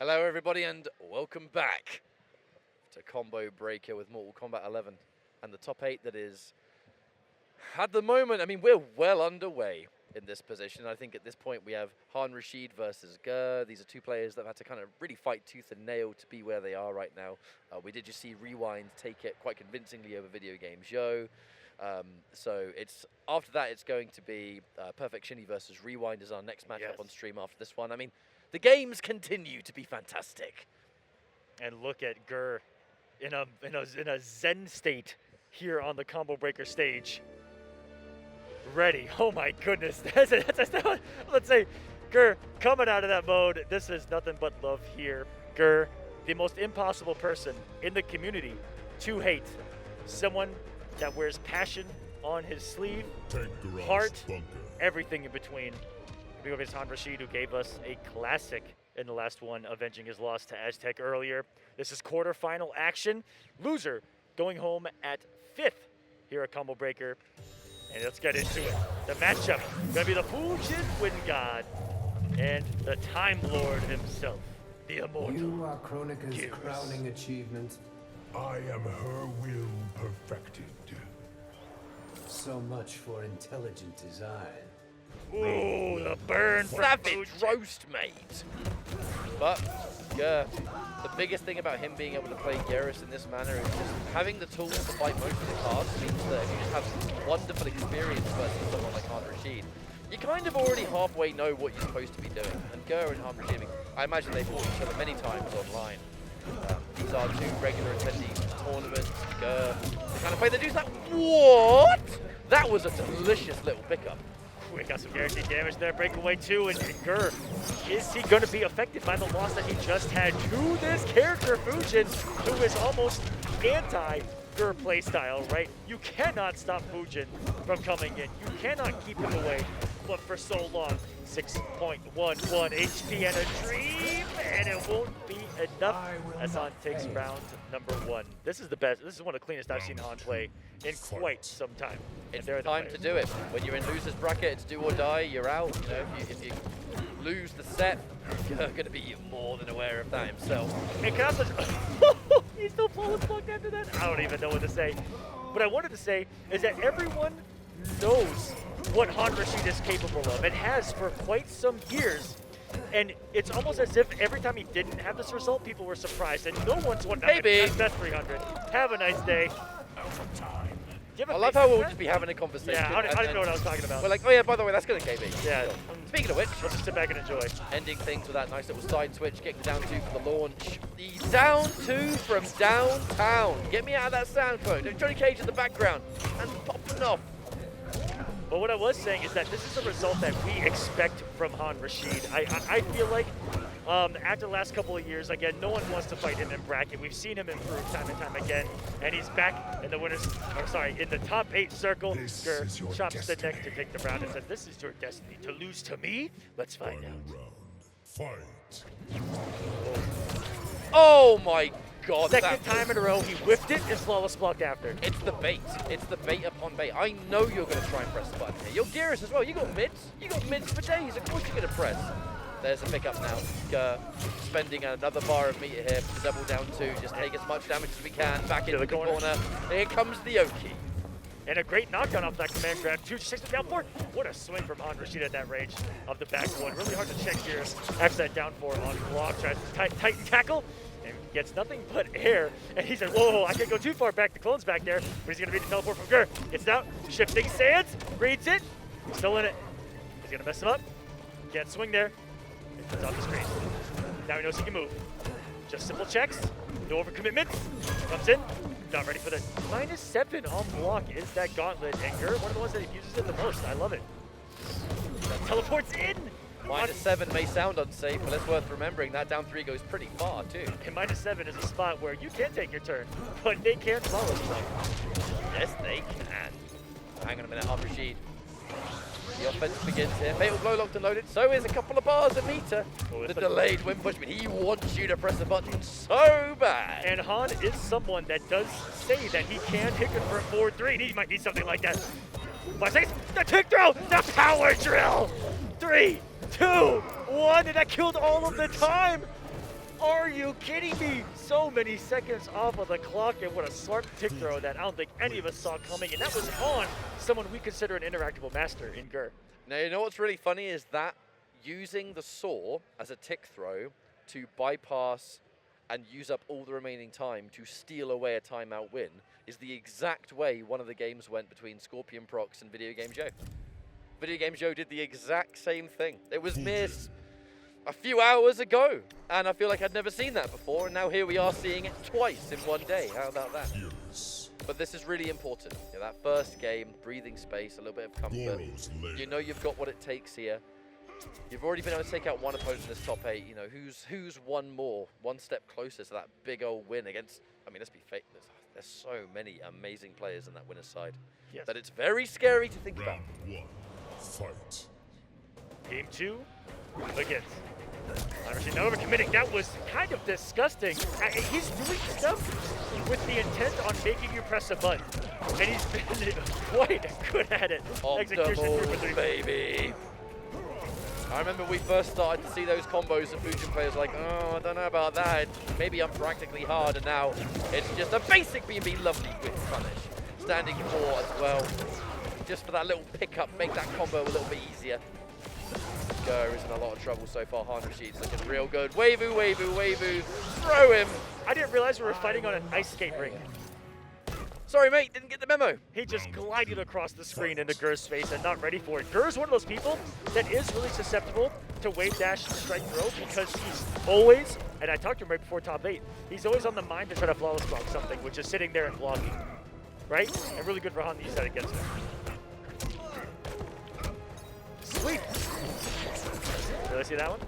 Hello everybody and welcome back to Combo Breaker with Mortal Kombat 11 and the top 8 that is, at the moment, I mean, we're well underway in this position. I think at this point we have Rashid versus Gur. These are two players that have had to kind of really fight tooth and nail to be where they are right now. We did just see Rewind take it quite convincingly over Video Game Joe. So it's after that it's going to be Perfect Shinny versus Rewind as our next matchup on stream after this one. I mean, the games continue to be fantastic. And look at Gur in a zen state here on the Combo Breaker stage. Ready. Oh my goodness. Let's say Gur coming out of that mode. This is nothing but love here. Gur, the most impossible person in the community to hate. Someone that wears passion on his sleeve, heart, everything in between. We go against Rashid, who gave us a classic in the last one, avenging his loss to Aztec earlier. This is quarterfinal action. Loser going home at 5th here at Combo Breaker. And let's get into it. The matchup gonna be the Fujin Wind God and the Time Lord himself, the immortal. You are Kronika's crowning achievement. I am her will perfected. So much for intelligent design. Ooh, the burn from Savage Fujin. roast, mate. But Gur, the biggest thing about him being able to play Garrus in this manner is just having the tools to fight most of the cards means that if you just have wonderful experience versus someone like Rashid, you kind of already halfway know what you're supposed to be doing. And Gur and Rashid, I mean, I imagine they've fought each other many times online. These are two regular attendees to tournaments. Gur, the kind of play that does that. What? That was a delicious little pickup. We got some guaranteed damage there, breakaway 2, and Gur, is he going to be affected by the loss that he just had to this character, Fujin, who is almost anti-Gur playstyle, right? You cannot stop Fujin from coming in. You cannot keep him away, but for so long. 6.11 HP and a dream, and it won't be enough as Han takes round number 1. This is the best. This is one of the cleanest I've seen Han play in quite some time. It's time to do it. When you're in loser's bracket, it's do or die. You're out. You know, if you lose the set, you're going to be more than aware of that himself. And Kazma's he's still falling plugged after that. I don't even know what to say. What I wanted to say is that everyone knows what Rashid is capable of and has for quite some years. And it's almost as if every time he didn't have this result, people were surprised. And no one's won that's 300. Have a nice day. I love how we'll just be having a conversation. Yeah, I don't even know what I was talking about. We're like, oh yeah, by the way, that's going to KB. Yeah. Speaking of which, let's just sit back and enjoy. Ending things with that nice little side switch, getting down 2 for the launch. The down 2 from downtown. Get me out of that sound clone. There's Johnny Cage in the background and popping off. But what I was saying is that this is a result that we expect from Rashid. I feel like after the last couple of years, again, no one wants to fight him in bracket. We've seen him improve time and time again, and he's back in the in the top 8 circle. Gur chops the neck to take the round and says, "This is your destiny. To lose to me? Let's find out." Fight. Oh my God! Second time in a row, he whiffed it and flawless blocked after. It's the bait. It's the bait upon bait. I know you're going to try and press the button here. You're Garrus as well. You got mids. You got mids for days. Of course you're going to press. There's a pickup now. Spending another bar of meter here to double down 2. Just take as much damage as we can. Back into the corner. Here comes the Oki. And a great knockdown off that command grab. 2 just takes the down 4. What a swing from Rashid at that range of the back one. Really hard to check gears after that down 4 on block. Tries to tighten tackle and gets nothing but air. And he said, whoa, I can't go too far back. The clone's back there. But he's going to read the teleport from Gur. Gets it out. Shifting sands. Reads it. He's still in it. He's going to mess him up. Can't swing there. It's off the screen. Now he knows he can move. Just simple checks. No overcommitment. Comes in. Not ready for the -7 on block is that gauntlet. And Gur, one of the ones that he uses it the most. I love it. That teleports in. -7 may sound unsafe, but it's worth remembering that down 3 goes pretty far too. And -7 is a spot where you can take your turn, but they can't follow you. Yes, they can. Hang on a minute, Rashid. The offense begins here. Fatal blow locked and loaded. So is a couple of bars a meter. The delayed wind push, but he wants you to press the button so bad. And Han is someone that does say that he can hit convert forward 3. He might need something like that. 5 seconds. The kick throw. The power drill. 3, 2, 1, and that killed all of the time. Are you kidding me? So many seconds off of the clock, and what a smart tick throw that I don't think any of us saw coming, and that was on someone we consider an interactable master in Gur. Now, you know what's really funny is that using the saw as a tick throw to bypass and use up all the remaining time to steal away a timeout win is the exact way one of the games went between Scorpion Prox and Video Game Joe. Video Game Joe did the exact same thing. It was mere a few hours ago, and I feel like I'd never seen that before, and now here we are seeing it twice in one day. How about that? Yes. But this is really important. Yeah, that first game, breathing space, a little bit of comfort. You know you've got what it takes here. You've already been able to take out one opponent in this top 8. You know, who's one more, one step closer to that big old win against, I mean, let's be fake. There's so many amazing players on that winner's side that it's very scary to think about. Round 1. Fight. Game 2 begins. Rashid not overcommitting. That was kind of disgusting. He's doing stuff with the intent on making you press a button, and he's been quite good at it. Execution baby. I remember we first started to see those combos of Fujin players like, oh, I don't know about that. Maybe I'm practically hard, and now it's just a basic B&B lovely with punish. Standing 4 as well. Just for that little pickup, make that combo a little bit easier. Gur is in a lot of trouble so far. Rashid's looking real good. Wavu, wavu, wavu. Throw him. I didn't realize we were fighting on an ice skate rink. Sorry, mate, didn't get the memo. He just glided across the screen into Gur's face and not ready for it. Gur's one of those people that is really susceptible to wave dash and strike throw because he's always, and I talked to him right before top 8, he's always on the mind to try to flawless block something, which is sitting there and blocking, right? And really good for Han to use that against him. Sweet. Did I see that one?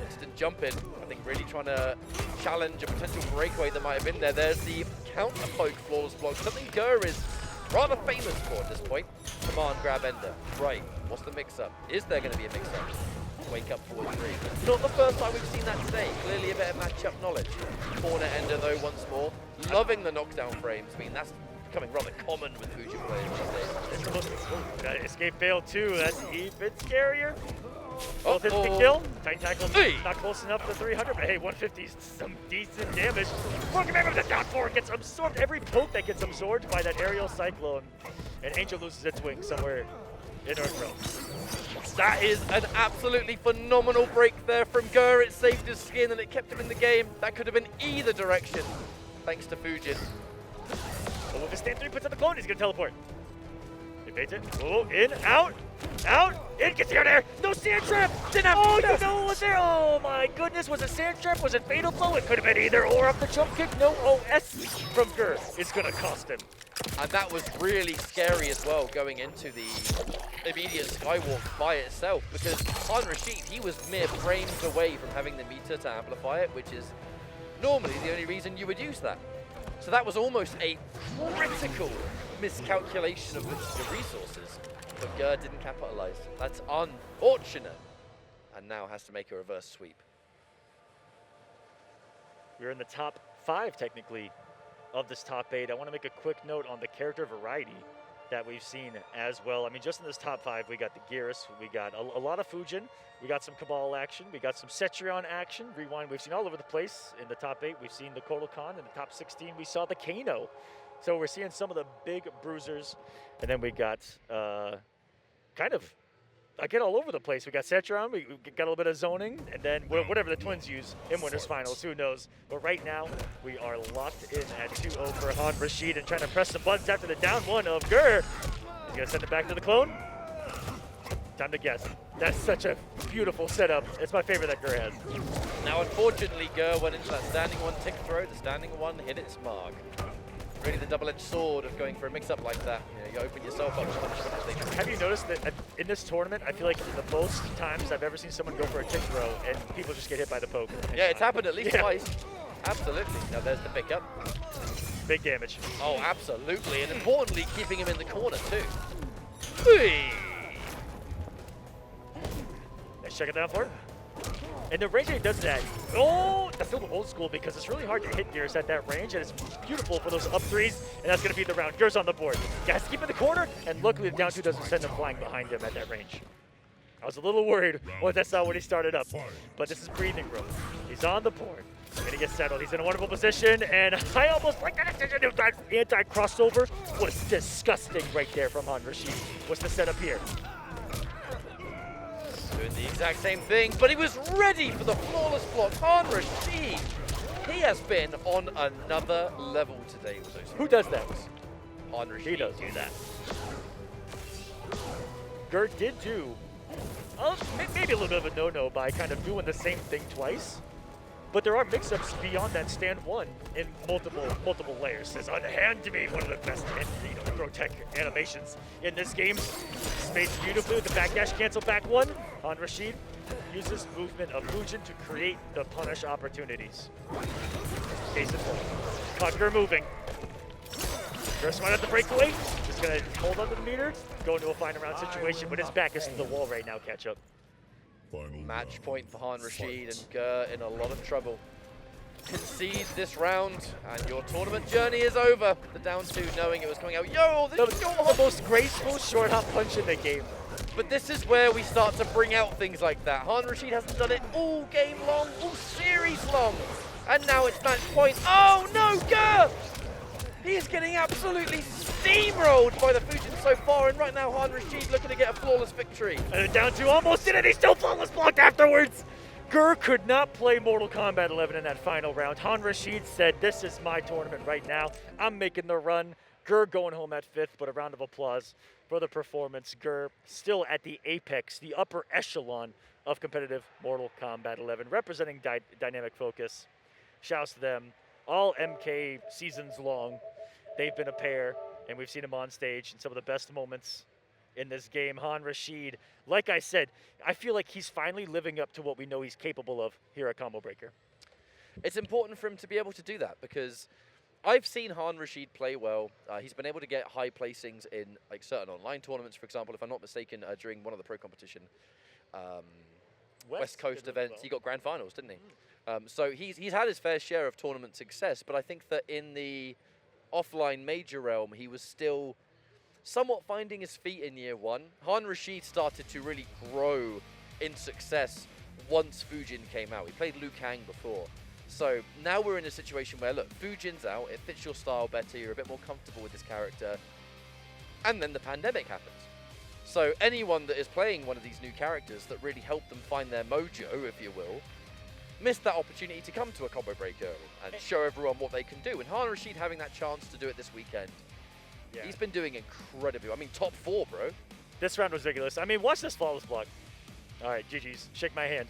Instant jump in. I think really trying to challenge a potential breakaway that might have been there. There's the counter poke flawless block. Something Gur is rather famous for at this point. Command grab ender. Right. What's the mix-up? Is there going to be a mix-up? Wake up forward 3. Not the first time we've seen that today. Clearly a bit of matchup knowledge. Corner ender though once more. Loving the knockdown frames. I mean, that's becoming rather common with Fuji players these days. That escape fail too. That's even scarier. Both hits the kill. Tight tackle not close enough to 300, but hey, 150 is some decent damage. Welcome back with the down 4 gets absorbed. Every poke that gets absorbed by that aerial cyclone, and Angel loses its wing somewhere in Earth Realm. That is an absolutely phenomenal break there from Gur. It saved his skin and it kept him in the game. That could have been either direction, thanks to Fujin. So with his stand 3 puts on the clone, he's gonna teleport. He baits it. Oh, in, out, out, in, gets the air there. No sand trap. Didn't have. Oh, you know what was there? Oh my goodness, was it sand trap? Was it fatal blow? It could have been either or up the jump kick. No OS from Gur. It's gonna cost him. And that was really scary as well, going into the immediate skywalk by itself, because on Rashid, he was mere frames away from having the meter to amplify it, which is normally the only reason you would use that. So that was almost a critical miscalculation of the resources, but Gur didn't capitalize. That's unfortunate, and now has to make a reverse sweep. We're in the top 5, technically, of this top 8. I want to make a quick note on the character variety that we've seen as well. I mean, just in this top 5, we got the Geras, we got a lot of Fujin, we got some Cabal action, we got some Cetrion action, Rewind we've seen all over the place. In the top 8, we've seen the Kotal Khan. In the top 16, we saw the Kano. So we're seeing some of the big bruisers, and then we got kind of, again, all over the place. We got Cetrion, we got a little bit of zoning, and then whatever the Twins use in Winners Finals, who knows. But right now, we are locked in at 2-0 for Han Rashid and trying to press the buttons after the down 1 of Gur. He's gonna send it back to the clone. Time to guess. That's such a beautiful setup. It's my favorite that Gur has. Now, unfortunately, Gur went into that standing 1 tick throw. The standing 1 hit its mark. Really the double-edged sword of going for a mix-up like that. You open yourself up to punishment, I think. Have you noticed that in this tournament, I feel like the most times I've ever seen someone go for a tick throw and people just get hit by the poke? Yeah, it's happened at least twice. Absolutely. Now there's the pickup. Big damage. Oh, absolutely. And importantly, keeping him in the corner too. Whee! Let's check it down for it. And the range he does that. Oh, that's a little old school because it's really hard to hit Gears at that range, and it's beautiful for those up 3s, and that's going to be the round. Gears on the board. Guys, keep in the corner, and luckily the down 2 doesn't send him flying behind him at that range. I was a little worried when that's not when he started up, but this is breathing room. He's on the board. Gonna get settled. He's in a wonderful position, and I almost like that decision. That anti-crossover was disgusting right there from Han Rashid. What's the setup here? Doing the exact same thing, but he was ready for the flawless block. Han Rashid, he has been on another level today with those. Who does that? Han Rashid. He does do that. Gert did do maybe a little bit of a no-no by kind of doing the same thing twice. But there are mix-ups beyond that stand one in multiple layers. Says on hand to me, one of the best throw tech animations in this game. Spaced beautifully with the backdash cancel back one. Han Rashid uses movement of Fujin to create the punish opportunities. Ace and one. Caught Gur moving. First one at the breakaway. Just gonna hold onto the meter, go into a final round situation, but his back is to the wall right now, catch up. Match point for Han Rashid, and Gur in a lot of trouble. Concede this round, and your tournament journey is over. The down two, knowing it was coming out. Yo, this is The most graceful short hop punch in the game. But this is where we start to bring out things like that. Han Rashid hasn't done it all game long, all series long. And now it's match point. Oh no, Gur! He is getting absolutely steamrolled by the Fujin so far, and right now Han Rashid looking to get a flawless victory. And down two almost did it, he's still flawless blocked afterwards! Gur could not play Mortal Kombat 11 in that final round. Han Rashid said, this is my tournament right now. I'm making the run. Gur going home at 5th, but a round of applause for the performance. Gur still at the apex, the upper echelon of competitive Mortal Kombat 11, representing Dynamic Focus. Shouts to them. All MK seasons long, they've been a pair, and we've seen them on stage in some of the best moments in this game. Han Rashid, like I said, I feel like he's finally living up to what we know he's capable of here at Combo Breaker. It's important for him to be able to do that, because I've seen Han Rashid play well. He's been able to get high placings in like certain online tournaments, for example, if I'm not mistaken, during one of the pro competition West Coast events. Well. He got grand finals, didn't he? So he's had his fair share of tournament success, but I think that in the offline major realm, he was still somewhat finding his feet in year one. Han Rashid started to really grow in success once Fujin came out. He played Liu Kang before. So now we're in a situation where, look, Fujin's out, it fits your style better, you're a bit more comfortable with this character, and then the pandemic happens. So anyone that is playing one of these new characters that really helped them find their mojo, if you will, missed that opportunity to come to a Combo Breaker and show everyone what they can do. And Han Rashid having that chance to do it this weekend, he's been doing incredibly. I mean, top 4, bro. This round was ridiculous. I mean, watch this flawless block. All right, GG's. Shake my hand.